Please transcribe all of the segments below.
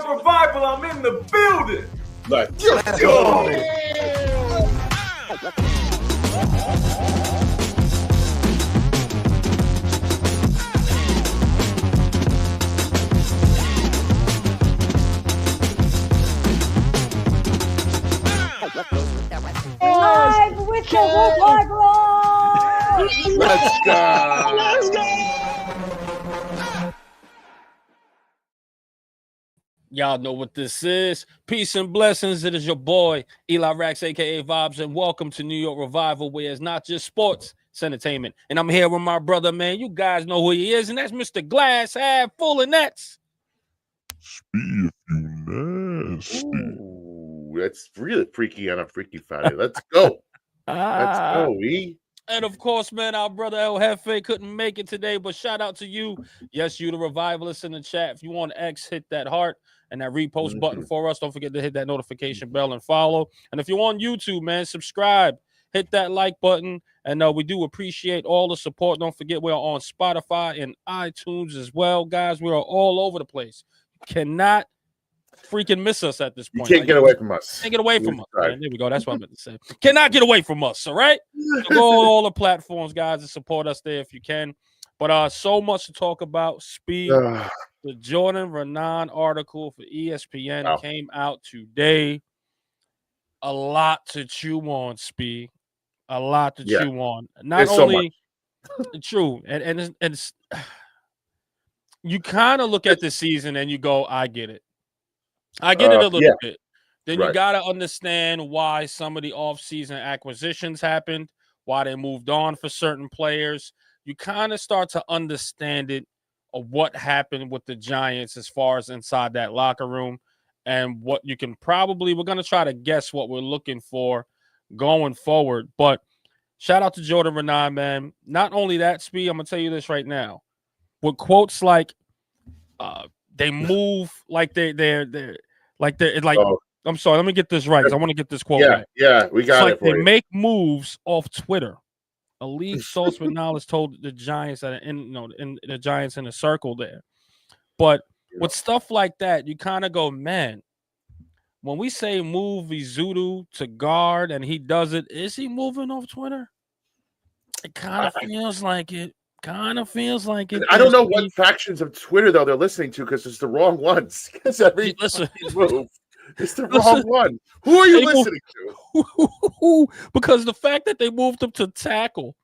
up Revival. I'm in the building. Let's go. Live with the Revival. Let's go. Let's go. Y'all know what this is. Peace and blessings. It is your boy, Eli Rax, a.k.a. Vibes, and welcome to New York Revival, where it's not just sports, it's entertainment. And I'm here with my brother, man. You guys know who he is, and that's Mr. Glass Half Full of Nets. Speed, you nasty. Ooh, that's really freaky on a Freaky Friday. Let's go. Let's go, E. And of course, man, our brother El Jefe couldn't make it today, but shout out to you. Yes, you, the revivalist in the chat. If you want X, hit that heart and that repost button for us. Don't forget to hit that notification bell and follow. And if you're on YouTube, man, subscribe, hit that like button. And we do appreciate all the support. Don't forget we're on Spotify and iTunes as well, guys. We are all over the place. You cannot freaking miss us at this point. You can't get away from us. Can't get away from us. Man. There we go. That's what I'm about to say. Cannot get away from us. All right. So go on all the platforms, guys, and support us there if you can. But so much to talk about. Speed. The Jordan Raanan article for ESPN came out today. A lot to chew on, Speed. A lot to chew on. Not There's only true, and it's you kind of look at this season and you go, I get it. I get it a little bit. Then you got to understand why some of the offseason acquisitions happened, why they moved on for certain players. You kind of start to understand it of what happened with the Giants as far as inside that locker room and what you can probably – we're going to try to guess what we're looking for going forward. But shout out to Jordan Raanan, man. Not only that, Speed, I'm going to tell you this right now. With quotes like they move like they're I'm sorry, let me get this right because I want to get this quote right. Yeah, we got it. They make moves off Twitter. A league source with knowledge told the Giants that in the Giants in a circle there. But with stuff like that, you kind of go, man, when we say move Izudu to guard and he does it, is he moving off Twitter? It kind of feels like it. I don't know what factions of Twitter though they're listening to because it's the wrong ones. Because every move, it's the wrong one. Who are you listening to? Because the fact that they moved him to tackle,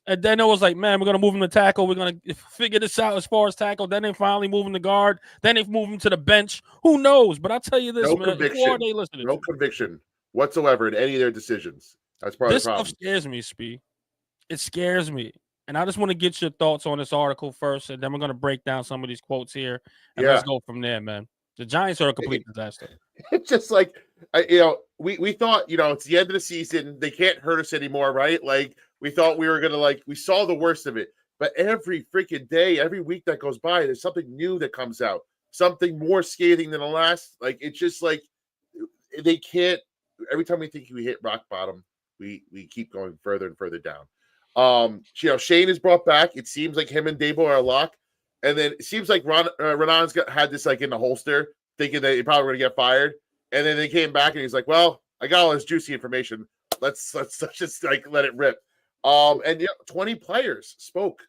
and then it was like, man, we're gonna move him to tackle. We're gonna figure this out as far as tackle. Then they finally move him to guard. Then they move him to the bench. Who knows? But I'll tell you this, man. Who are they listening to? No conviction whatsoever in any of their decisions. That's part of the problem. This stuff scares me, Speed. It scares me. And I just want to get your thoughts on this article first, and then we're going to break down some of these quotes here, and let's go from there, man. The Giants are a complete disaster. It's just like, we thought, it's the end of the season. They can't hurt us anymore, right? Like, we thought we were going to, we saw the worst of it. But every freaking day, every week that goes by, there's something new that comes out, something more scathing than the last. Like, it's just like they can't, every time we think we hit rock bottom, we keep going further and further down. Shane is brought back. It seems like him and Daboll are a lock, and then it seems like Raanan's had this in the holster, thinking that he probably going to get fired. And then they came back, and he's like, "Well, I got all this juicy information. Let's just let it rip." And 20 players spoke.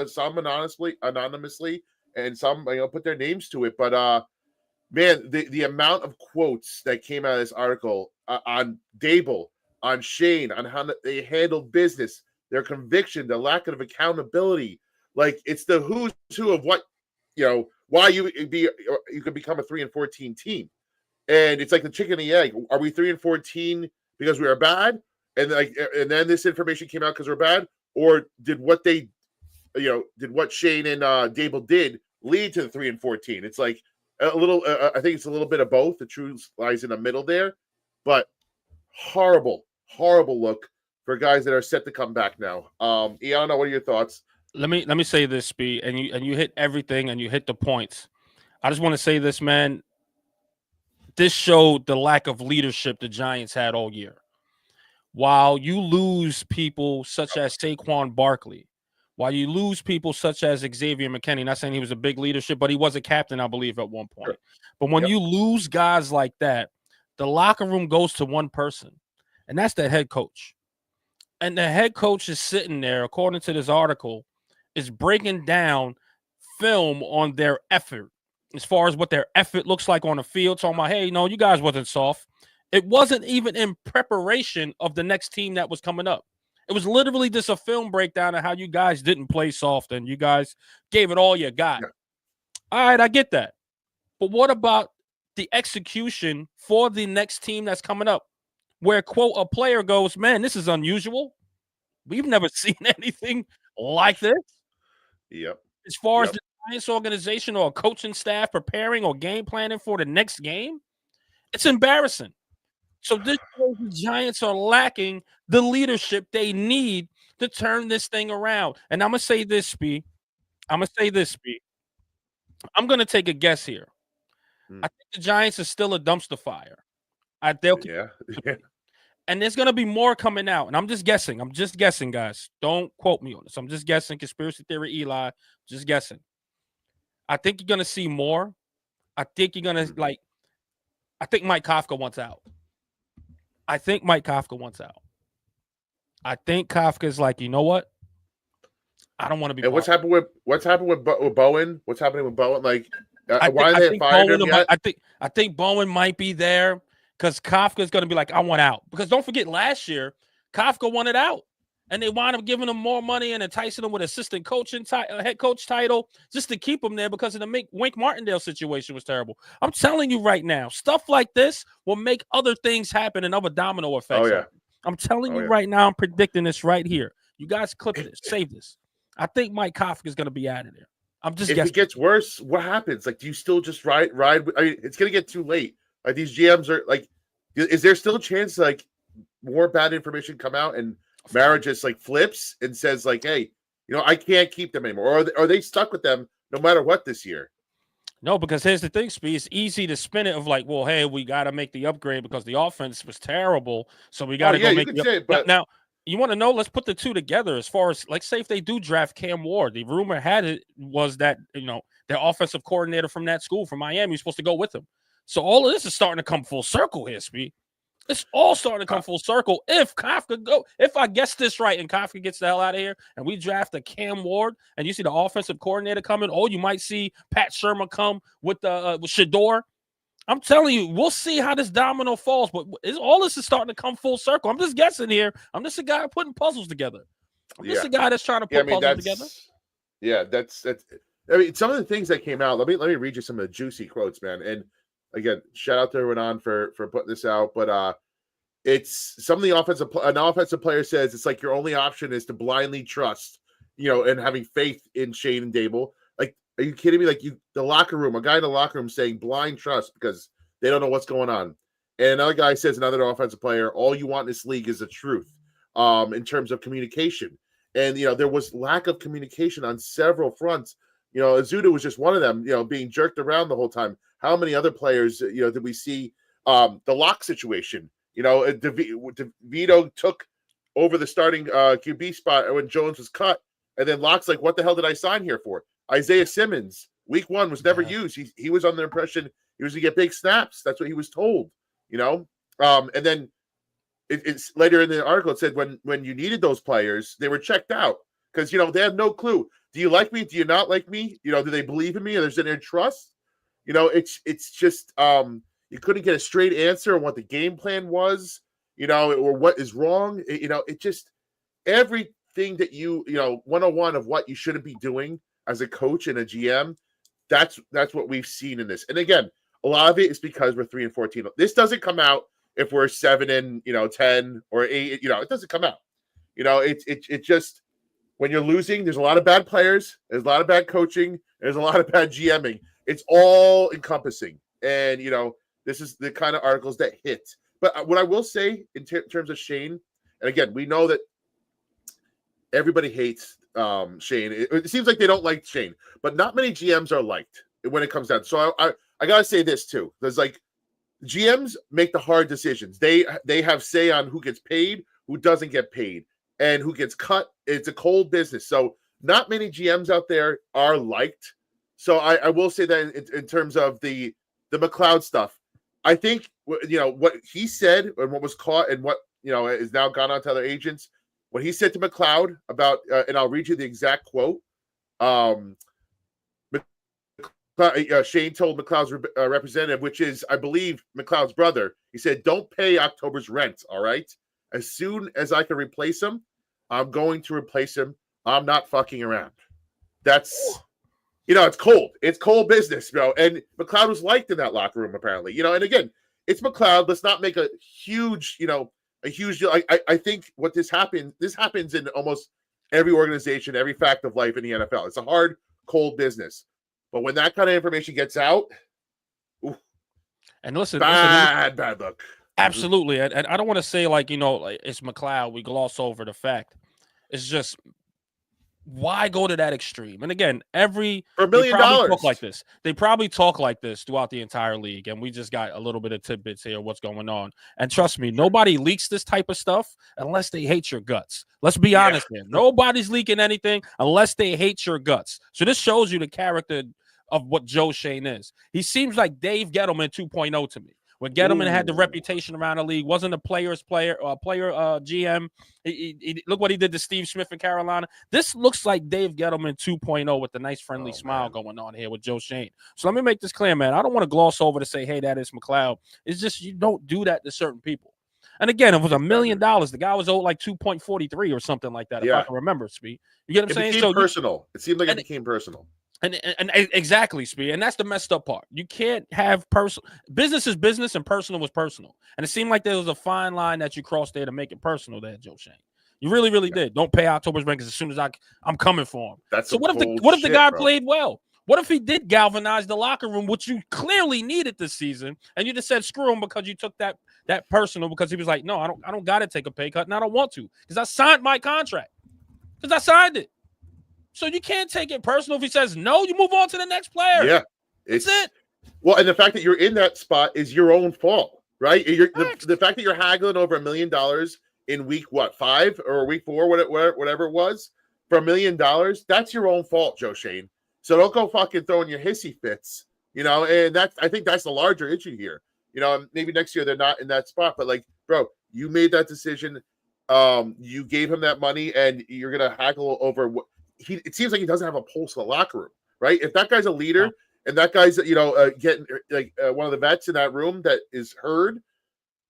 Some anonymously, and some put their names to it. But man, the amount of quotes that came out of this article on Daboll, on Shane, on how they handled business. Their conviction, the lack of accountability, it's the who's who of what, why you could become a 3-14 team, and it's like the chicken and the egg. Are we 3-14 because we are bad, and then this information came out because we're bad, or did what Shane and Daboll did lead to the 3-14? It's like a little. I think it's a little bit of both. The truth lies in the middle there, but horrible look for guys that are set to come back now. Iana, what are your thoughts? Let me say this, Speed, and you hit everything and you hit the points. I just want to say this, man. This showed the lack of leadership the Giants had all year. While you lose people such as Saquon Barkley, while you lose people such as Xavier McKinney, not saying he was a big leadership, but he was a captain, I believe, at one point. Sure. But when you lose guys like that, the locker room goes to one person, and that's the head coach. And the head coach is sitting there, according to this article, is breaking down film on their effort as far as what their effort looks like on the field. Talking about, hey, no, you guys wasn't soft. It wasn't even in preparation of the next team that was coming up. It was literally just a film breakdown of how you guys didn't play soft and you guys gave it all you got. Yeah. All right, I get that. But what about the execution for the next team that's coming up? Where, quote, a player goes, man, this is unusual. We've never seen anything like this. Yep. As far as the Giants organization or coaching staff preparing or game planning for the next game, it's embarrassing. So this shows the Giants are lacking the leadership they need to turn this thing around. And I'm going to say this, Spee. I'm going to take a guess here. I think the Giants are still a dumpster fire. And there's going to be more coming out. And I'm just guessing, guys. Don't quote me on this. I'm just guessing. Conspiracy theory, Eli. Just guessing. I think you're going to see more. I think you're going to, I think Mike Kafka wants out. I think Kafka's like, you know what? I don't want to be. And what's happened with Bowen? What's happening with Bowen? Like, why are they fired him yet? I think Bowen might be there because Kafka's going to be like, I want out. Because don't forget, last year Kafka wanted out, and they wound up giving him more money and enticing him with assistant coaching head coach title just to keep him there because of the Wink Martindale situation was terrible. I'm telling you right now, stuff like this will make other things happen and other domino effects. Oh yeah. I'm telling you right now, I'm predicting this right here. You guys clip this, save this. I think Mike Kafka is going to be out of there. I'm just guessing. If it gets worse, what happens? Like, do you still just ride? I mean, it's going to get too late. Like, these GMs are like, is there still a chance like more bad information come out and Mara just like flips and says like, hey, I can't keep them anymore, or are they stuck with them no matter what this year? No, because here's the thing, Spee. It's easy to spin it of like, well, hey, we got to make the upgrade because the offense was terrible, so we got to go make the upgrade. But now, you want to know? Let's put the two together. As far as like, say if they do draft Cam Ward, the rumor had it was that their offensive coordinator from that school from Miami was supposed to go with him. So all of this is starting to come full circle here, Spee. It's all starting to come full circle. If I guess this right and Kafka gets the hell out of here and we draft a Cam Ward and you see the offensive coordinator coming, you might see Pat Shermer come with Shador. I'm telling you, we'll see how this domino falls, but all this is starting to come full circle. I'm just guessing here. I'm just a guy putting puzzles together. I'm just a guy that's trying to put puzzles together. Yeah, that's. I mean, some of the things that came out. Let me read you some of the juicy quotes, man. And again, shout out to Raanan for putting this out. But it's some of the an offensive player says it's like your only option is to blindly trust, and having faith in Schoen and Daboll. Like, are you kidding me? Like, the locker room, a guy in the locker room saying blind trust because they don't know what's going on. And another guy says, another offensive player, all you want in this league is the truth in terms of communication. And, there was lack of communication on several fronts. Azuda was just one of them, being jerked around the whole time. How many other players, did we see the lock situation? DeVito took over the starting QB spot when Jones was cut. And then Locke's like, what the hell did I sign here for? Isaiah Simmons, week one, was never used. He was under the impression he was going to get big snaps. That's what he was told, And then it's later in the article, it said when you needed those players, they were checked out because, they had no clue. Do you like me? Do you not like me? Do they believe in me? Or there's any trust? It's just you couldn't get a straight answer on what the game plan was, or what is wrong. It just everything that 101 of what you shouldn't be doing as a coach and a GM. That's what we've seen in this. And again, a lot of it is because we're 3-14. This doesn't come out if we're 7-10 or 8. It doesn't come out. It just, when you're losing, there's a lot of bad players, there's a lot of bad coaching, there's a lot of bad GMing. It's all encompassing. And this is the kind of articles that hit. But what I will say in terms of Schoen, and again, we know that everybody hates Schoen. It seems like they don't like Schoen, but not many GMs are liked when it comes down. So I gotta say this too. There's like, GMs make the hard decisions. They have say on who gets paid, who doesn't get paid, and who gets cut. It's a cold business. So not many GMs out there are liked. So I will say that in terms of the McLeod stuff, I think what he said and what was caught and what is now gone on to other agents. What he said to McLeod about, and I'll read you the exact quote. Shane told McLeod's representative, which is, I believe, McLeod's brother. He said, "Don't pay October's rent. All right. As soon as I can replace him, I'm going to replace him. I'm not fucking around." That's, it's cold. It's cold business, bro. And McLeod was liked in that locker room, apparently. And again, it's McLeod. Let's not make a huge, a huge deal. I think what this happens in almost every organization, every fact of life in the NFL. It's a hard, cold business. But when that kind of information gets out, and listen, bad look. Absolutely. And I don't want to say like it's McLeod. We gloss over the fact. It's just, why go to that extreme? And again, for $1 million talk like this. They probably talk like this throughout the entire league. And we just got a little bit of tidbits here of what's going on. And trust me, nobody leaks this type of stuff unless they hate your guts. Let's be honest here. Nobody's leaking anything unless they hate your guts. So this shows you the character of what Joe Schoen is. He seems like Dave Gettleman 2.0 to me. When Gettleman had the reputation around the league, wasn't a player GM. He look what he did to Steve Smith in Carolina. This looks like Dave Gettleman 2.0 with the nice friendly smile going on here with Joe Schoen. So let me make this clear, man. I don't want to gloss over to say, hey, that is McLeod. It's just you don't do that to certain people. And again, it was $1 million. The guy was owed like 2.43 or something like that, if I can remember, Speed. You get what I'm saying? It became personal. It seemed like it became personal. And exactly, Speed. And that's the messed up part. You can't have business is business and personal was personal. And it seemed like there was a fine line that you crossed there to make it personal there, Joe Schoen. You really, really did. Don't pay October's rent because as soon as I'm coming for him. That's so what if the guy played well? What if he did galvanize the locker room, which you clearly needed this season, and you just said screw him because you took that personal because he was like, no, I don't got to take a pay cut and I don't want to because I signed my contract because I signed it. So you can't take it personal if he says no. You move on to the next player. Yeah, that's it. Well, and the fact that you're in that spot is your own fault, right? The fact that you're haggling over $1 million in week 5 or week 4, whatever it was, for $1 million, that's your own fault, Joe Schoen. So don't go fucking throwing your hissy fits, and I think that's the larger issue here. Maybe next year they're not in that spot, but like, bro, you made that decision. You gave him that money, and you're gonna haggle over what. It seems like he doesn't have a pulse in the locker room, right? If that guy's a leader and that guy's, getting like one of the vets in that room that is heard,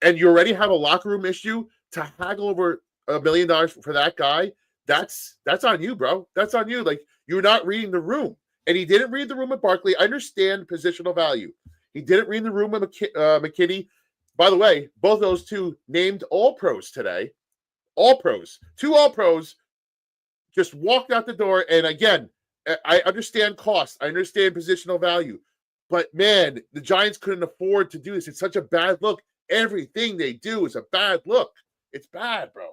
and you already have a locker room issue to haggle over $1 million for that guy, that's on you, bro. That's on you. Like, you're not reading the room. And he didn't read the room at Barkley. I understand positional value. He didn't read the room with McKinney. By the way, both those two named All-Pros today. All-Pros. 2 All-Pros. Just walked out the door, and again, I understand cost. I understand positional value. But, man, the Giants couldn't afford to do this. It's such a bad look. Everything they do is a bad look. It's bad, bro.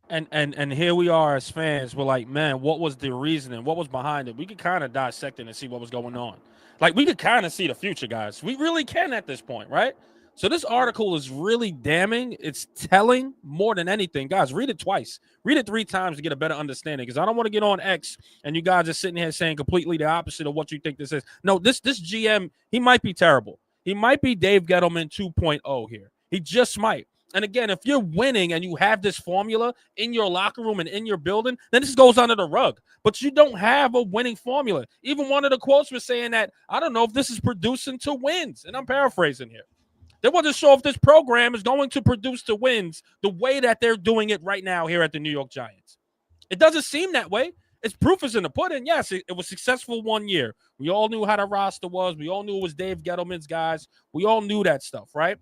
And here we are as fans. We're like, man, what was the reasoning? What was behind it? We could kind of dissect it and see what was going on. Like, we could kind of see the future, guys. We really can at this point, right? So this article is really damning. It's telling more than anything. Guys, read it twice. Read it 3 times to get a better understanding because I don't want to get on X and you guys are sitting here saying completely the opposite of what you think this is. No, this GM, he might be terrible. He might be Dave Gettleman 2.0 here. He just might. And again, if you're winning and you have this formula in your locker room and in your building, then this goes under the rug. But you don't have a winning formula. Even one of the quotes was saying that, I don't know if this is producing to wins. And I'm paraphrasing here. They wasn't sure if this program is going to produce to wins the way that they're doing it right now here at the New York Giants. It doesn't seem that way. Its proof is in the pudding. Yes, it was successful 1 year. We all knew how the roster was. We all knew it was Dave Gettleman's guys. We all knew that stuff, right?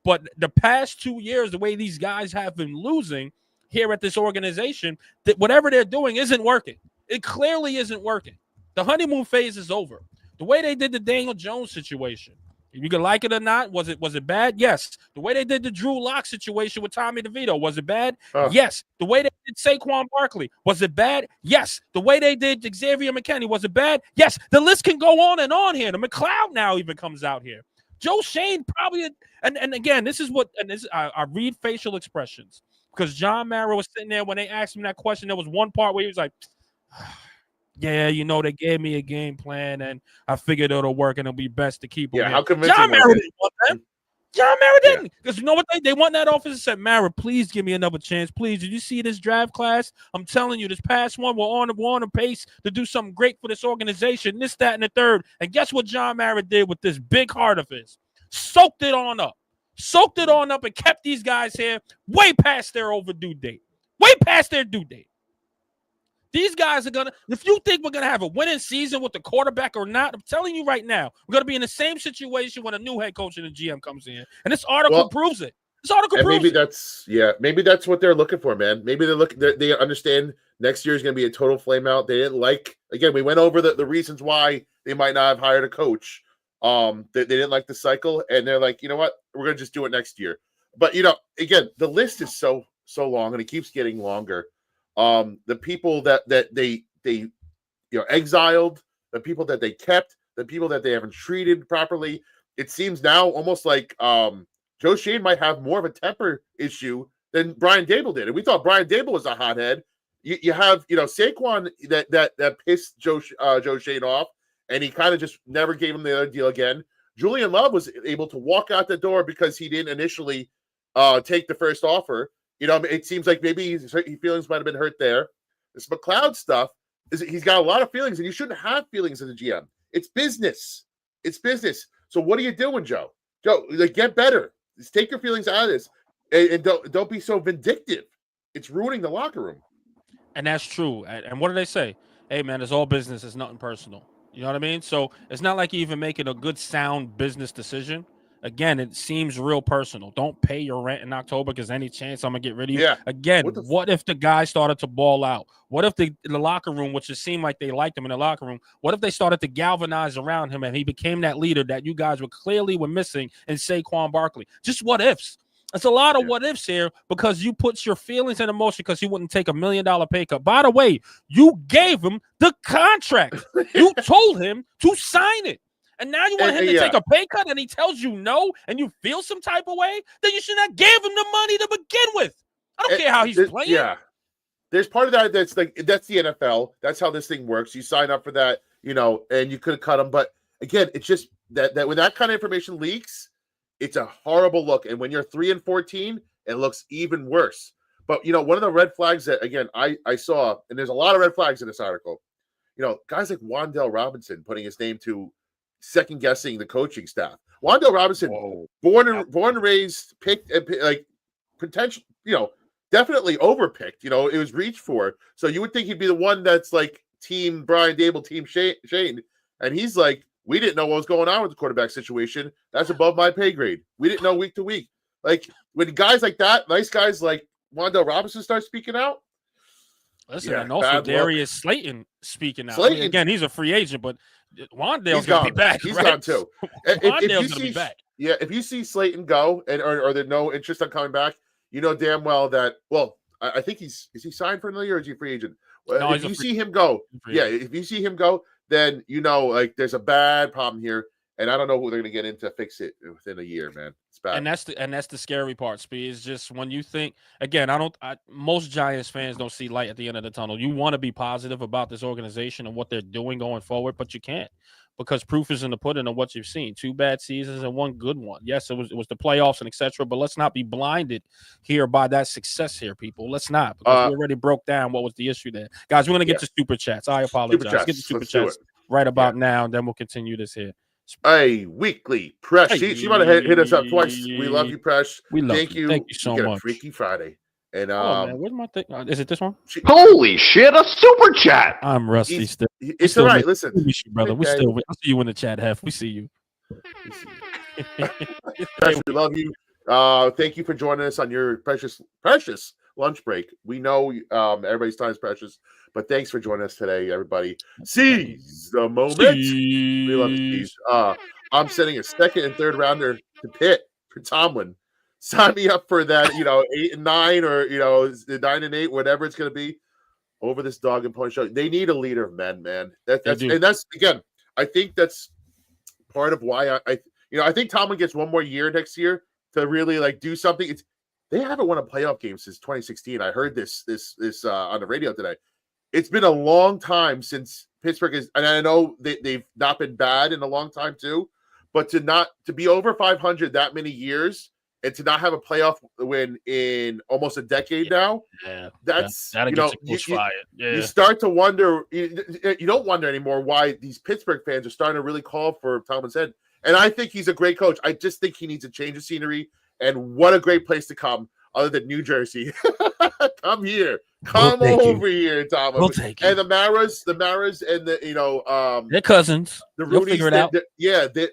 But the past 2 years, the way these guys have been losing here at this organization, that whatever they're doing isn't working. It clearly isn't working. The honeymoon phase is over. The way they did the Daniel Jones situation, you can like it or not. Was it bad? Yes. The way they did the Drew Lock situation with Tommy DeVito, was it bad? Yes. The way they did Saquon Barkley, was it bad? Yes. The way they did Xavier McKinney, was it bad? Yes. The list can go on and on here. The McLeod now even comes out here. Joe Schoen probably, and again, this is what, and this I read facial expressions because John Mara was sitting there when they asked him that question. There was one part where he was like, Yeah, they gave me a game plan, and I figured it'll work, and it'll be best to keep him Yeah, here. how convincing John was Mara it? didn't want that. John Mara Yeah. didn't. Because you know what? They want that officer said, Mara, please give me another chance. Please. Did you see this draft class? I'm telling you, this past one, we're on a pace to do something great for this organization, this, that, and the third. And guess what John Mara did with this big heart of his? Soaked it on up. And kept these guys here way past their overdue date. Way past their due date. These guys are going to, if you think we're going to have a winning season with the quarterback or not, I'm telling you right now, we're going to be in the same situation when a new head coach and a GM comes in. And this article proves it. This article proves it. Maybe that's what they're looking for, man. Maybe they understand next year is going to be a total flame out. They didn't again, we went over the reasons why they might not have hired a coach. They didn't like the cycle, and they're like, you know what, we're going to just do it next year. But, again, the list is so long, and it keeps getting longer. The people that they exiled, the people that they kept, the people that they haven't treated properly. It seems now almost like Joe Schoen might have more of a temper issue than Brian Daboll did. And we thought Brian Daboll was a hothead. You have Saquon that pissed Joe Schoen off, and he kind of just never gave him the other deal again. Julian Love was able to walk out the door because he didn't initially take the first offer. It seems like maybe his feelings might have been hurt there. This McLeod stuff he's got a lot of feelings, and you shouldn't have feelings as a GM. It's business. It's business. So what are you doing, Joe? Joe, get better. Just take your feelings out of this, and don't be so vindictive. It's ruining the locker room. And that's true. And what do they say? Hey, man, it's all business. It's nothing personal. You know what I mean? So it's not like you're even making a good, sound business decision. Again, it seems real personal. Don't pay your rent in October because any chance I'm going to get rid of you. Yeah. Again, what if the guy started to ball out? What if the locker room, which it seemed like they liked him in the locker room, what if they started to galvanize around him and he became that leader that you guys were missing in Saquon Barkley? Just what ifs. It's a lot of what ifs here because you put your feelings in motion because he wouldn't take $1 million pay cut. By the way, you gave him the contract. You told him to sign it. And now you want him to take a pay cut and he tells you no and you feel some type of way? Then you should not give him the money to begin with. I don't care how he's playing. Yeah. There's part of that that's the NFL. That's how this thing works. You sign up for that, and you could have cut him. But again, it's just that when that kind of information leaks, it's a horrible look. And when you're 3-14, it looks even worse. But, one of the red flags that, again, I saw, and there's a lot of red flags in this article, guys like Wan'Dale Robinson putting his name to second guessing the coaching staff. Wan'Dale Robinson, born and raised, picked, like potential, definitely overpicked. It was reached for. So you would think he'd be the one that's like team Brian Daboll, team Shane, and he's like, we didn't know what was going on with the quarterback situation. That's above my pay grade. We didn't know week to week. Like when guys like that, nice guys like Wan'Dale Robinson start speaking out. Listen, and also Darius Slayton speaking out. Again, he's a free agent, but Wan'Dale's going to be back. He's right? gone too. Wan'Dale's going to be back. Yeah, if you see Slayton go, or there's no interest on coming back, you know damn well that. Well, I think is he signed for another year or is he a free agent? No, if you see him go, if you see him go, then like there's a bad problem here, and I don't know who they're going to get in to fix it within a year, man. It's bad. And that's the scary part, Speed. Is just when you think again. Most Giants fans don't see light at the end of the tunnel. You want to be positive about this organization and what they're doing going forward, but you can't because proof is in the pudding of what you've seen. 2 bad seasons and 1 good one. Yes, it was the playoffs and etc. But let's not be blinded here by that success here, people. Let's not because we already broke down what was the issue there, guys. We're going to get to super chats. I apologize. Let's get to super chats right about now, and then we'll continue this here. A weekly Presh. She might have hit us up twice. We love you, Presh. We love Thank you. Thank you so much. Freaky Friday. And man, where's my thing? Is it this one? Holy shit! A super chat. I'm rusty still. It's all right. Listen, we miss you, brother. We still. I see you in the chat, Hef. We see you. Presh, we love you. Thank you for joining us on your precious lunch break. We know everybody's time is precious, but thanks for joining us today, everybody. Seize the moment. We love you, Steve. I'm sending a 2nd and 3rd rounder to Pitt for Tomlin. Sign me up for that, 8 and 9 or 9 and 8, whatever it's going to be. Over this dog and pony show, they need a leader of men, man. That's again. I think that's part of why I think Tomlin gets one more year next year to really do something. They haven't won a playoff game since 2016. I heard this on the radio today. It's been a long time since Pittsburgh is, and I know they've not been bad in a long time too, but to be over 500 that many years and to not have a playoff win in almost a decade now, that's that'll get you fired. Yeah. You start to wonder. You don't wonder anymore why these Pittsburgh fans are starting to really call for Tomlin's head. And I think he's a great coach. I just think he needs a change of scenery. And what a great place to come, other than New Jersey. Come here. Come over here, Tom. We'll take and the Maras, and the they're cousins. The They'll Rudies, figure it out.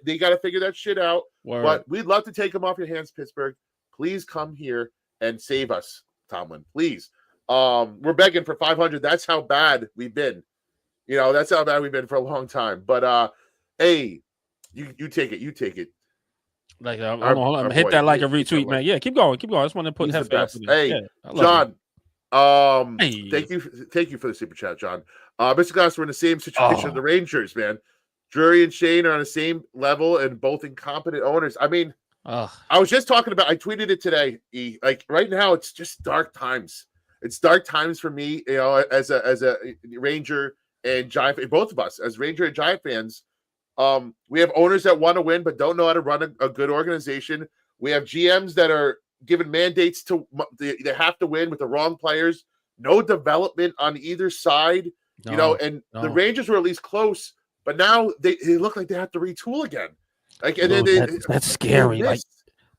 They got to figure that shit out. Word. But we'd love to take them off your hands, Pittsburgh. Please come here and save us, Tomlin. Please. We're begging for 500. That's how bad we've been. That's how bad we've been for a long time. But hey, you take it. You take it. Like hold on. Hit that like a retweet, man. Yeah, keep going. I just want to put headphones. Hey, John. Thank you for the super chat, John. Mr. Glass, we're in the same situation as the Rangers, man. Drury and Schoen are on the same level and both incompetent owners. I mean, I was just talking about. I tweeted it today. Like right now, it's just dark times. It's dark times for me. As a Ranger and Giant, both of us as Ranger and Giant fans. We have owners that want to win but don't know how to run a good organization. We have GMs that are given mandates to they have to win with the wrong players. No development on either side. The Rangers were at least close, but now they look like they have to retool again. Like, and that's scary. Like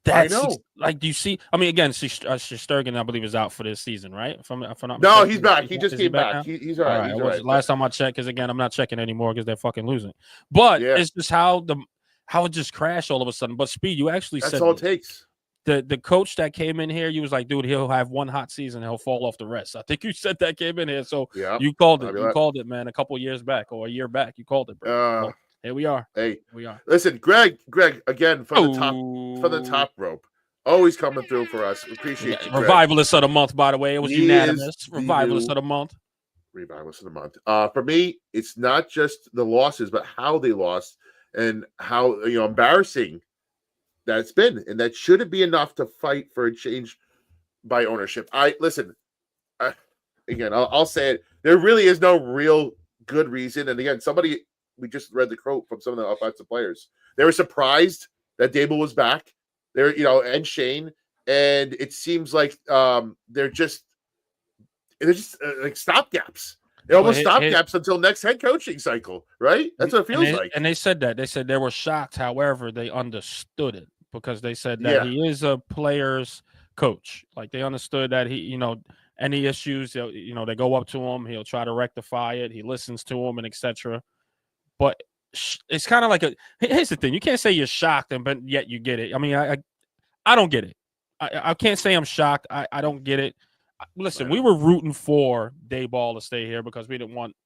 that's like, do you see? I mean, again, Shesterkin, I believe, is out for this season, right? If I'm not mistaken, he's back. He just came back. He's all right. He's all right. Last time I checked, because again, I'm not checking anymore because they're fucking losing. But it's just how it just crashed all of a sudden. But Speed, you actually that's said all it takes. The coach that came in here, you was like, dude, he'll have one hot season, he'll fall off the rest. I think you said that came in here. So you called it. You called it, man. A couple years back or a year back, you called it, bro. Here we are. Hey, we are. Listen, Greg, again for the top rope. Always coming through for us. Appreciate you, Greg. Revivalist of the month, by the way. It was unanimous. Revivalist of the month. Revivalist of the month. For me, it's not just the losses, but how they lost and how embarrassing that's been, and that shouldn't be enough to fight for a change by ownership. Again, I'll say it. There really is no real good reason. And again, we just read the quote from some of the offensive players. They were surprised that Daboll was back. They're, and Shane, and it seems like they're just like stopgaps. They're almost stopgaps until next head coaching cycle, right? That's what it feels like. And they said that. They said they were shocked. However, they understood it because they said that he is a player's coach. Like they understood that he, any issues, they go up to him. He'll try to rectify it. He listens to them and etc. But it's kind of like here's the thing. You can't say you're shocked, but yet you get it. I mean, I don't get it. I can't say I'm shocked. I don't get it. Listen, we were rooting for Daboll to stay here because we didn't want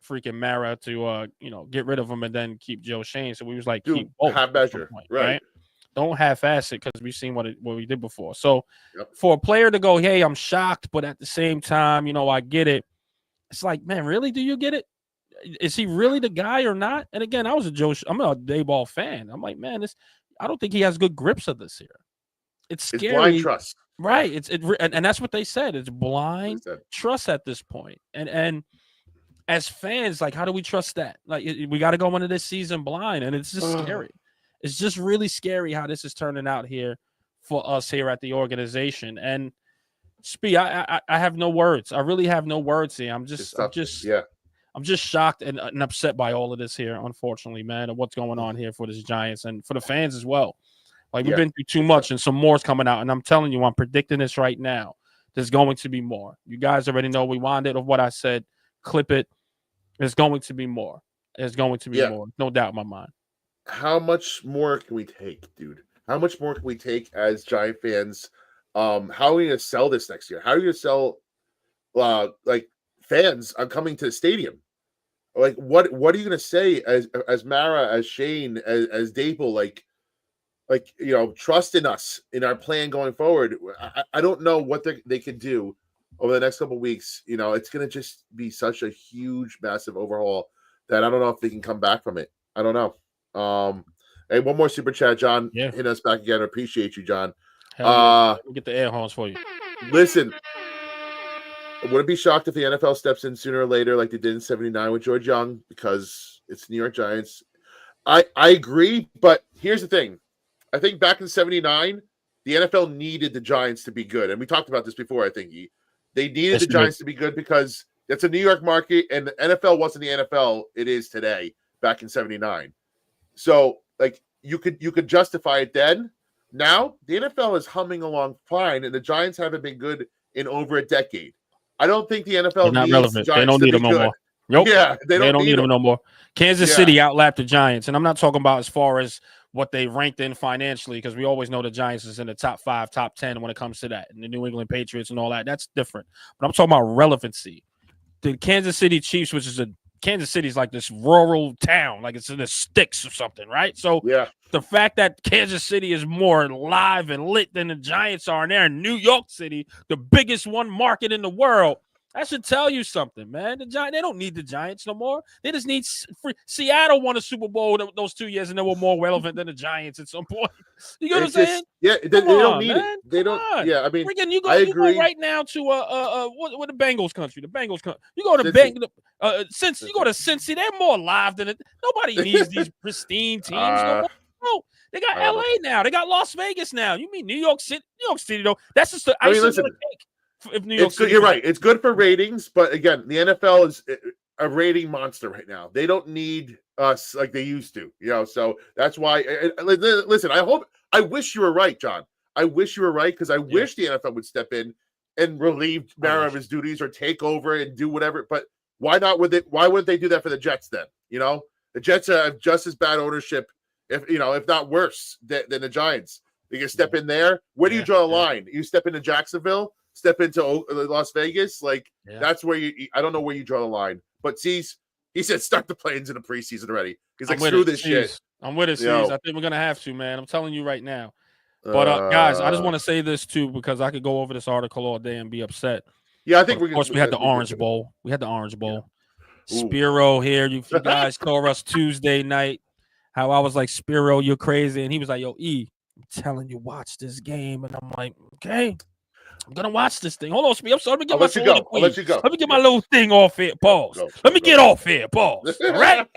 freaking Mara to, get rid of him and then keep Joe Schoen. So we was like, keep both. Half measure, right? Don't half-ass it because we've seen what we did before. So for a player to go, hey, I'm shocked, but at the same time, I get it. It's like, man, really? Do you get it? Is he really the guy or not? And again, I'm a Daboll fan. I'm like, man, I don't think he has good grips of this here. It's scary. It's blind trust. Right. And that's what they said. It's blind trust at this point. And as fans, like, how do we trust that? Like, we got to go into this season blind, and it's just scary. It's just really scary how this is turning out here for us here at the organization. And Spee, I have no words. I really have no words here. I'm just shocked and upset by all of this here, unfortunately, man, and what's going on here for this Giants and for the fans as well. Like, we've been through too much, and some more is coming out. And I'm telling you, I'm predicting this right now. There's going to be more. You guys already know we wanted of what I said. Clip it. There's going to be more. There's going to be more. No doubt in my mind. How much more can we take, dude? How much more can we take as Giant fans? How are we going to sell this next year? How are you going to sell, fans on coming to the stadium? Like, what are you going to say as Mara, as Shane, as Daboll, trust in us in our plan going forward? I don't know what they could do over the next couple of weeks. It's going to just be such a huge, massive overhaul that I don't know if they can come back from it. I don't know. Hey, one more super chat, John. Hit us back again. I appreciate you, John. We'll get the air horns for you. Listen, wouldn't be shocked if the NFL steps in sooner or later, like they did in '79 with George Young, because it's New York Giants. I agree, but here's the thing. I think back in '79, the NFL needed the Giants to be good, and we talked about this before. I think they needed the Giants to be good because it's a New York market, and the NFL wasn't the NFL it is today. Back in '79, so like you could justify it then. Now the NFL is humming along fine, and the Giants haven't been good in over a decade. I don't think the NFL not needs relevant. The Giants they don't to need be them no good. more. Nope. Yeah, they don't need them no more. Kansas Yeah. City outlapped the Giants, and I'm not talking about as far as what they ranked in financially, because we always know the Giants is in the top 5, top 10 when it comes to that, and the New England Patriots and all that. That's different. But I'm talking about relevancy. The Kansas City Chiefs, which is Kansas City's like this rural town, like it's in the sticks or something, right? So Yeah. The fact that Kansas City is more live and lit than the Giants are, and they're in New York City, the biggest one market in the world, that should tell you something, man. They don't need the Giants no more. They just need Seattle won a Super Bowl those 2 years, and they were more relevant than the Giants at some point. You know what I'm saying? Yeah, they don't need it. They don't. On. Yeah, I mean, Freaking, you I agree. go right now to what the Bengals country. The Bengals country. You go to since you go to Cincy, they're more live than it. Nobody needs these pristine teams no more. No, they got LA now. They got Las Vegas now. You mean New York City? New York City though. That's just the icing on the cake. If New York City, you're right. It's good for ratings, but again, the NFL is a rating monster right now. They don't need us like they used to, So that's why. Listen, I wish you were right, John. I wish you were right, because I wish the NFL would step in and relieve Mara of his duties or take over and do whatever. But why not? Why wouldn't they do that for the Jets then? The Jets have just as bad ownership, if not worse, than the Giants. You can step in there. Where do you draw the line? You step into Jacksonville. Step into Las Vegas, that's where I don't know where you draw the line. But he said start the planes in the preseason already. He's like, screw this shit. I'm with it, C's. I think we're gonna have to, man. I'm telling you right now. But guys, I just want to say this too, because I could go over this article all day and be upset. Yeah, I think of course we had the Orange Bowl. We had the Orange Bowl. Spiro here. You guys saw us Tuesday night. How I was like, Spiro, you're crazy, and he was like, yo, E, I'm telling you, watch this game, and I'm like, okay. I'm gonna watch this thing. Hold on, Speed. I'm sorry. Let me get my little thing off here. Pause. Let me get off here. Pause. All right.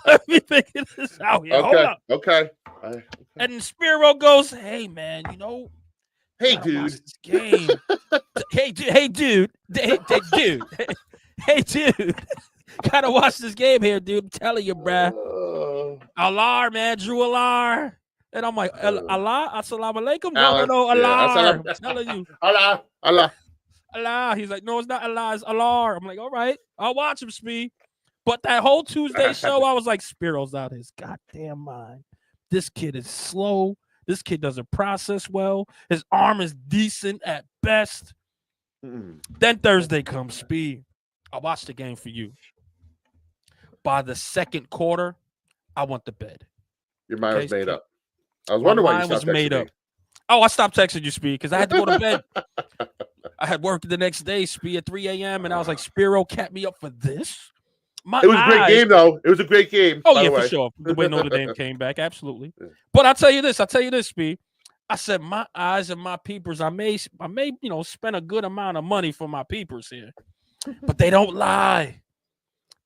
Let me figure this out here. Hold up. Okay. And Spiro goes, "Hey, man. Hey, dude. This game. Hey, dude. Hey, dude. Gotta watch this game here, dude. I'm telling you, bruh. Alar, man. Drew Alar." And I'm like, Allah, assalamu alaikum. No, Allah. I'm telling you. Allah. He's like, no, it's not Allah, it's Allah. I'm like, all right, I'll watch him, Speed. But that whole Tuesday show, I was like, Spiro's out his goddamn mind. This kid is slow. This kid doesn't process well. His arm is decent at best. Then Thursday comes, Speed. I watched the game for you. By the second quarter, I went to bed. Your mind was made up. I was wondering why you stopped texting me. Oh, I stopped texting you, Speed, because I had to go to bed. I had work the next day, Speed, at 3 a.m., and I was like, Spiro kept me up for this? It was a great game, though. It was a great game. Oh, yeah, for sure. The way Notre Dame came back, absolutely. But I'll tell you this, Speed. I said, my eyes and my peepers, I may, spend a good amount of money for my peepers here. But they don't lie.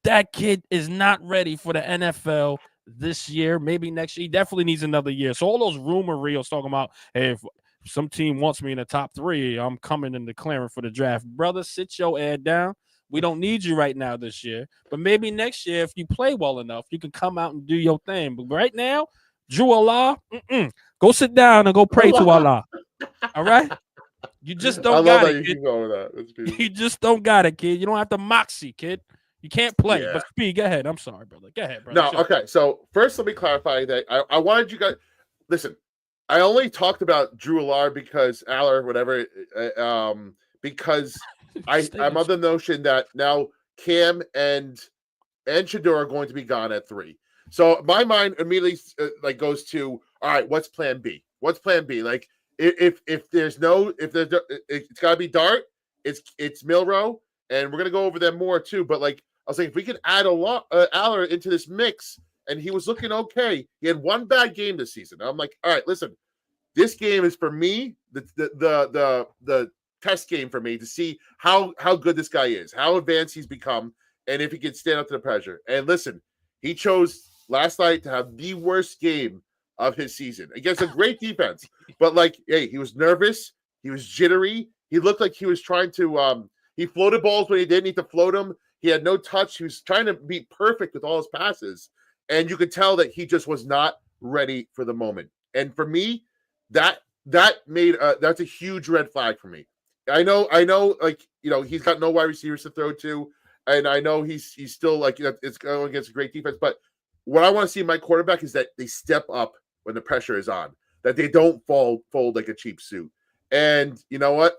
That kid is not ready for the NFL this year, maybe next year. He definitely needs another year. So all those rumor reels talking about, hey, if some team wants me in the top 3, I'm coming and declaring for the draft. Brother, sit your head down. We don't need you right now this year. But maybe next year, if you play well enough, you can come out and do your thing. But right now, Drew Allah, go sit down and go pray to Allah. All right? You just don't got it, kid. You just don't got it, kid. You don't have to moxie, kid. You can't play. Yeah. But Speed, go ahead. I'm sorry, brother. Go ahead, brother. No, okay. So first, let me clarify that I wanted you guys. Listen, I only talked about Drew Aller because because I'm of the notion that now Cam and Shador are going to be gone at 3. So my mind immediately goes to, all right, what's Plan B? What's Plan B? Like if there's it's got to be Dart. It's Milrow, and we're gonna go over them more too. But I was saying, if we could add Aller into this mix, and he was looking okay. He had one bad game this season. I'm like, all right, listen, this game is for me the test game for me to see how good this guy is, how advanced he's become, and if he can stand up to the pressure. And listen, he chose last night to have the worst game of his season against a great defense. But like, hey, he was nervous, he was jittery, he looked like he was trying to he floated balls when he didn't need to float them. He had no touch. He was trying to be perfect with all his passes. And you could tell that he just was not ready for the moment. And for me, that made that's a huge red flag for me. I know, like, you know, he's got no wide receivers to throw to, and I know he's still like, it's going against a great defense. But what I want to see in my quarterback is that they step up when the pressure is on, that they don't fold like a cheap suit. And you know what?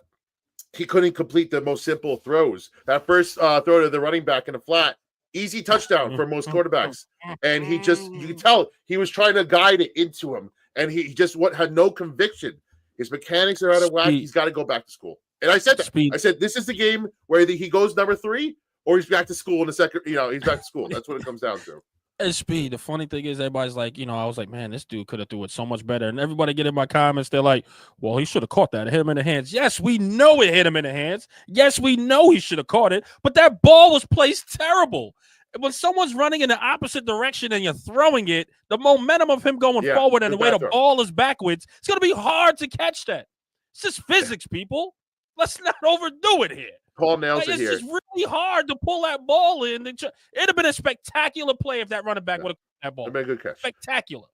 He couldn't complete the most simple throws. That first throw to the running back in the flat, easy touchdown for most quarterbacks. And he just, you can tell he was trying to guide it into him. And he just had no conviction. His mechanics are out of whack. He's got to go back to school. And I said that. I said, this is the game where either he goes number 3 or he's back to school in the second, you know, he's back to school. That's what it comes down to. And Speed, the funny thing is everybody's like, you know, I was like, man, this dude could have threw it so much better. And everybody get in my comments, they're like, well, he should have caught that. It hit him in the hands. Yes, we know it hit him in the hands. Yes, we know he should have caught it. But that ball was placed terrible. When someone's running in the opposite direction and you're throwing it, the momentum of him going forward and the way the ball is backwards, it's going to be hard to catch that. It's just physics, people. Let's not overdo it here. Paul nails it here. It's just really hard to pull that ball in. It'd have been a spectacular play if that running back would have caught that ball. It'd been a good catch. Spectacular.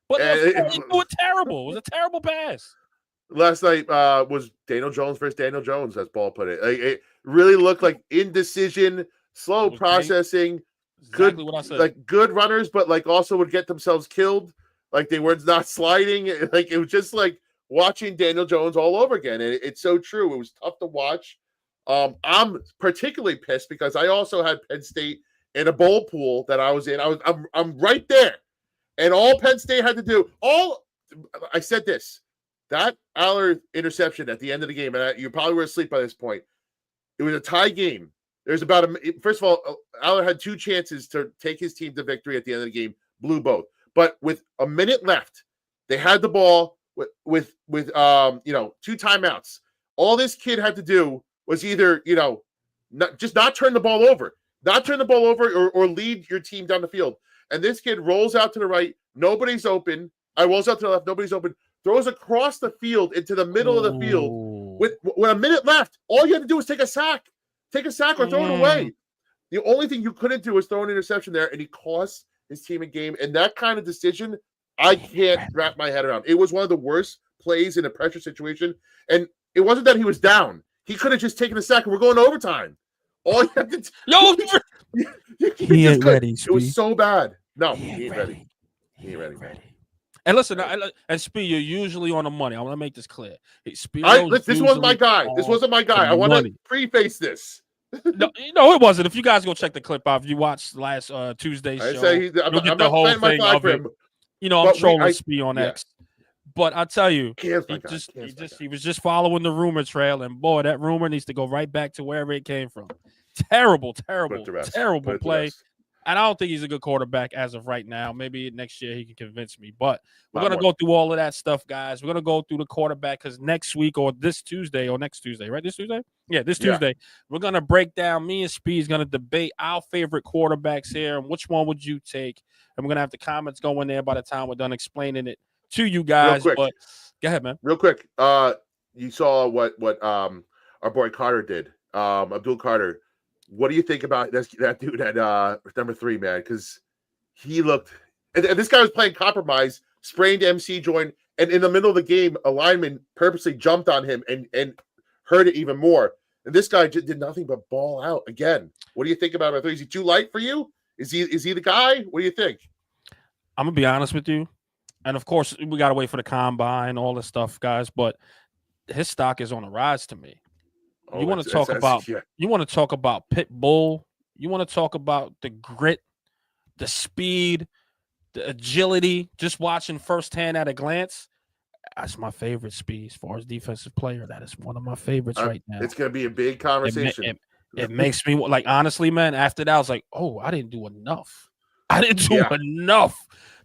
But it was terrible. It was a terrible pass. Last night was Daniel Jones versus Daniel Jones, as Paul put it. It really looked like indecision, slow processing, exactly what I said. Like good runners, but like also would get themselves killed. Like they were not sliding. Like it was just like watching Daniel Jones all over again. And it's so true. It was tough to watch. I'm particularly pissed because I also had Penn State in a bowl pool that I was in. I'm right there. And all Penn State had to do, I said this, that Aller interception at the end of the game, and you probably were asleep by this point. It was a tie game. There's first of all, Aller had 2 chances to take his team to victory at the end of the game, blew both. But with a minute left, they had the ball with 2 timeouts. All this kid had to do was either, not turn the ball over, or lead your team down the field. And this kid rolls out to the right, nobody's open. Rolls out to the left, nobody's open. Throws across the field into the middle of the field with a minute left. All you had to do was take a sack or throw it away. The only thing you couldn't do was throw an interception there, and he cost his team a game. And that kind of decision, I can't wrap my head around. It was one of the worst plays in a pressure situation. And it wasn't that he was down. He could have just taken a sack and we're going to overtime. All you have to do. He ain't ready. It was so bad. No, he ain't ready. He ain't ready, man. And listen, and Speed, you're usually on the money. I want to make this clear. This wasn't my guy. This wasn't my guy. I want to preface this. No, it wasn't. If you guys go check the clip out, if you watched last Tuesday's show, you'll get the whole thing of it. I'm trolling Speed on X. But I tell you, he was just following the rumor trail, and boy, that rumor needs to go right back to wherever it came from. Terrible play. And I don't think he's a good quarterback as of right now. Maybe next year he can convince me. But we're going to go through all of that stuff, guys. We're going to go through the quarterback because next week or next Tuesday, right? This Tuesday? Yeah, this Tuesday. We're going to break down. Me and Speed's going to debate our favorite quarterbacks here and which one would you take. And we're going to have the comments going there by the time we're done explaining it to you guys. But go ahead, man. Real quick. You saw what our boy Carter did. Abdul Carter. What do you think about that dude at number 3, man? Because he looked, and this guy was playing compromise, sprained MC joint, and in the middle of the game, a lineman purposely jumped on him and hurt it even more. And this guy just did nothing but ball out again. What do you think about him? Is he too light for you? Is he the guy? What do you think? I'm gonna be honest with you, and of course we gotta wait for the combine, all this stuff, guys. But his stock is on the rise to me. You want to talk about pit bull. You want to talk about the grit, the speed, the agility. Just watching firsthand at a glance, that's my favorite Speed as far as defensive player. That is one of my favorites right now. It's going to be a big conversation. It makes me like, honestly, man. After that, I was like, oh, I didn't do enough. I didn't do enough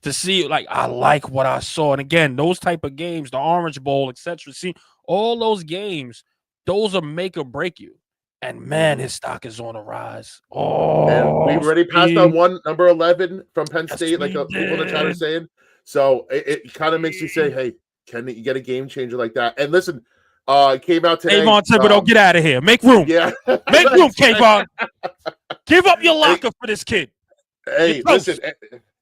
to see. Like, I like what I saw. And again, those type of games, the Orange Bowl, etc. See, all those games. those are make or break you. And man, his stock is on a rise. Oh, and we've already passed on one number 11 from Penn Yes, State, we like people in the chat are did. saying. So it kind of makes you say, "Hey, can you get a game changer like that?" And listen, it came out today. Kayvon Thibodeau, get out of here. Make room. Yeah, Make room, Kayvon. Give up your locker for this kid. Hey, listen,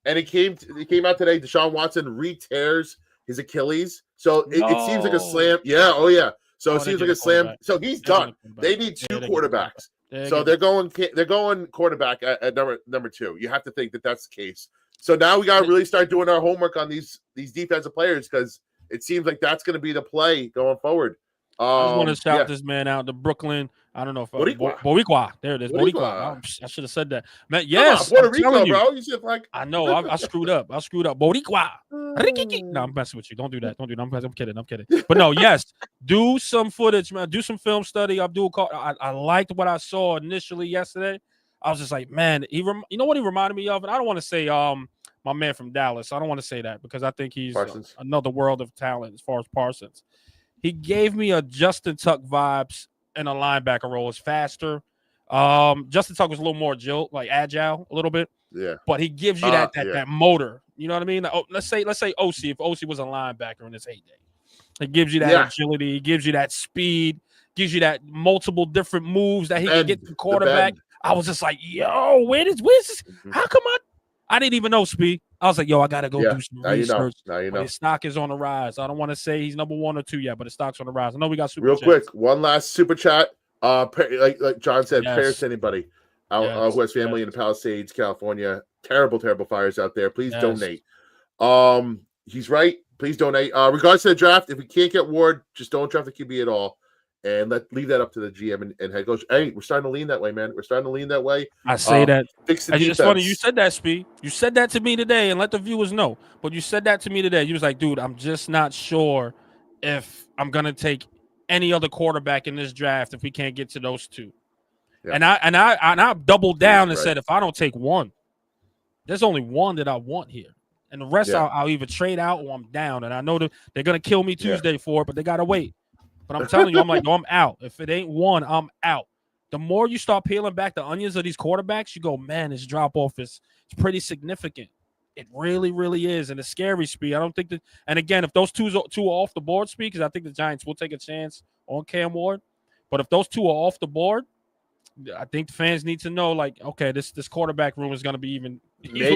and it came out today. Deshaun Watson re-tears his Achilles, so it seems like a slam. Yeah, oh yeah. So it seems like a slam. So he's done. They need two quarterbacks. So they're going quarterback at number 2. You have to think that that's the case. So now we got to really start doing our homework on these defensive players, because it seems like that's going to be the play going forward. I just want to shout this man out to Brooklyn. I don't know if Boricua. There it is. Boricua. I should have said that. Man, yes, Puerto Rico, bro. You should I know. I screwed up. Boricua. No, I'm messing with you. Don't do that. I'm kidding. But no, yes. Do some footage, man. Do some film study. I liked what I saw initially yesterday. I was just like, man, you know what he reminded me of? And I don't want to say my man from Dallas. I don't want to say that because I think he's another world of talent as far as Parsons. He gave me a Justin Tuck vibes in a linebacker role. It's faster. Justin Tuck was a little more agile a little bit. Yeah. But he gives you that motor. You know what I mean? Let's say OC, if OC was a linebacker in his heyday. It gives you that agility, it gives you that speed, gives you that multiple different moves that he can get to quarterback. I was just like, yo, where's this? How come I didn't even know Speed? I was like, yo, I gotta go do some research. Now you know. His stock is on the rise. I don't want to say he's number 1 or 2 yet, but his stock's on the rise. I know we got super real chats. quick. One last super chat. Like John said, prayers to anybody who has family in the Palisades, California. Terrible fires out there. Please donate. He's right. Please donate. Regards to the draft, if we can't get Ward, just don't draft the QB at all. And leave that up to the GM and head coach. Hey, we're starting to lean that way, man. We're starting to lean that way. I say that. Fix the defense. It's funny you said that, Speed. You said that to me today, and let the viewers know. But you said that to me today. You was like, dude, I'm just not sure if I'm gonna take any other quarterback in this draft if we can't get to those 2. Yeah. And I doubled down and said, if I don't take one, there's only one that I want here. And the rest I'll either trade out or I'm down. And I know they're gonna kill me Tuesday for it, but they gotta wait. But I'm telling you, I'm like, no, I'm out. If it ain't one, I'm out. The more you start peeling back the onions of these quarterbacks, you go, man, this drop off is pretty significant. It really, really is. And it's scary, Speed. I don't think that. And again, if those two are off the board, Speed, because I think the Giants will take a chance on Cam Ward. But if those 2 are off the board, I think the fans need to know, like, okay, this quarterback room is going to be even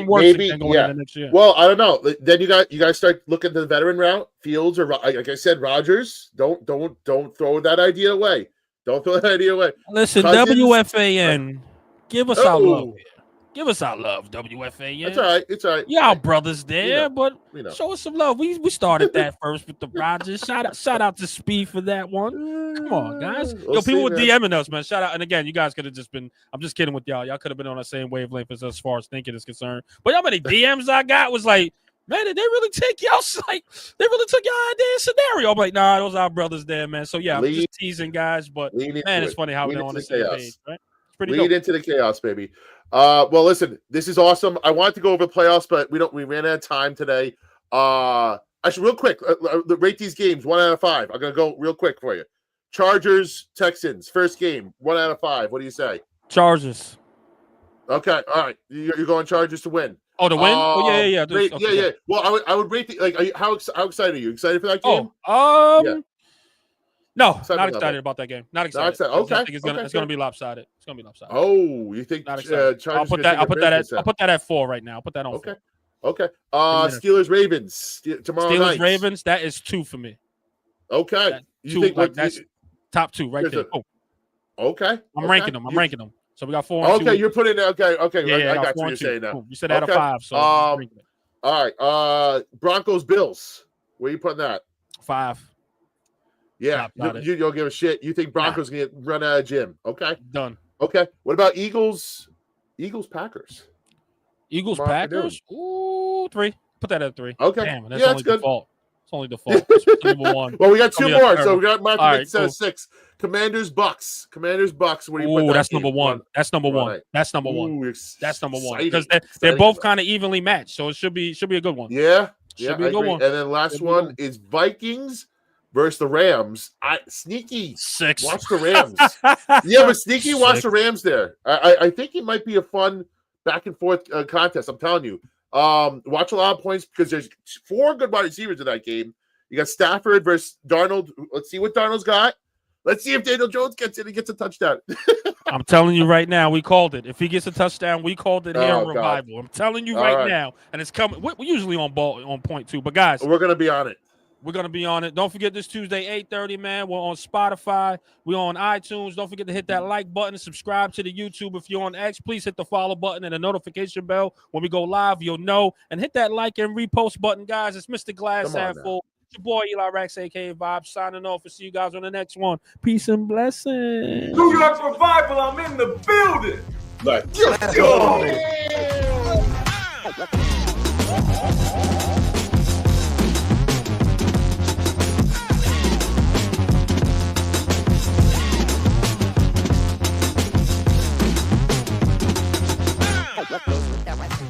worse than going into next year. Well, I don't know. Then you guys start looking at the veteran route. Fields or, like I said, Rodgers. Don't throw that idea away. Don't throw that idea away. Listen, Cousins, WFAN, give us our love here. Give us our love, WFAN. It's all right. It's all right. Yeah, our brothers there, but show us some love. We started that first with the Rodgers. Shout out to Speed for that one. Come on, guys. People were DMing us, man. Shout out. And again, you guys could have just been, I'm just kidding with y'all. Y'all could have been on the same wavelength as far as thinking is concerned. But how many DMs I got was like, man, did they really take y'all's idea and scenario? I'm like, nah, those are our brothers there, man. So yeah, I'm just teasing guys, but man, it's funny how we're on the same page, right? It's pretty dope. Into the chaos, baby. Well, listen, this is awesome. I wanted to go over the playoffs, but we ran out of time today. Actually, real quick, rate these games 1 out of 5. I'm gonna go real quick for you. Chargers, Texans, first game, 1 out of 5. What do you say? Chargers. Okay, all right. You're going Chargers to win. Oh, to win? Yeah. Yeah. Well, I would rate how excited are you? Excited for that game? No, not excited about that game. Not excited. Okay. I think it's gonna be lopsided. It's gonna be lopsided. Oh, you think Chargers? I'll put that at 4 right now. I'll put that on 4. Okay. Steelers Ravens tomorrow night. Steelers Ravens, that is 2 for me. Okay. You think that's top 2 right there. Okay. I'm ranking them. So we got 4 and 2. Okay, you're putting it. Okay. Yeah, I got what you're saying now. Cool. You said out of 5. So all right. Broncos Bills. Where you putting that? 5. Yeah, you don't give a shit. You think Broncos gonna get run out of gym? Okay, done. Okay, what about Eagles? Packers. Eagles Packers. Ooh, 3. Put that at 3. Okay, damn, that's only default. It's only default. Number 1. Well, we got 2 more, so we got Mark 6. Commanders Bucks. What do you put? That's number 1. That's number 1. That's number 1. That's number 1 because they're both kind of evenly matched, so it should be a good one. Yeah, should be a good one. And then last one is Vikings versus the Rams. Sneaky 6. watch the Rams. Yeah, but sneaky watch the Rams there. I think it might be a fun back and forth contest. I'm telling you. Watch a lot of points because there's 4 good wide receivers in that game. You got Stafford versus Darnold. Let's see what Darnold's got. Let's see if Daniel Jones gets in and gets a touchdown. I'm telling you right now, we called it. If he gets a touchdown, we called it here in Revival. I'm telling you right now, and it's coming. We're usually on point too, but guys, we're gonna be on it. We're going to be on it. Don't forget this Tuesday, 8:30, man. We're on Spotify. We're on iTunes. Don't forget to hit that like button and subscribe to the YouTube. If you're on X, please hit the follow button and the notification bell. When we go live, you'll know. And hit that like and repost button, guys. It's Mr. Glass Handful. It's your boy, Eli Rex, a.k.a. Vibes, signing off. And see you guys on the next one. Peace and blessings. New York Revival, I'm in the building. Let's go.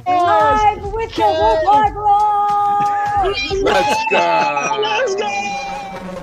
Live with the Woodlike Roll! Let's go.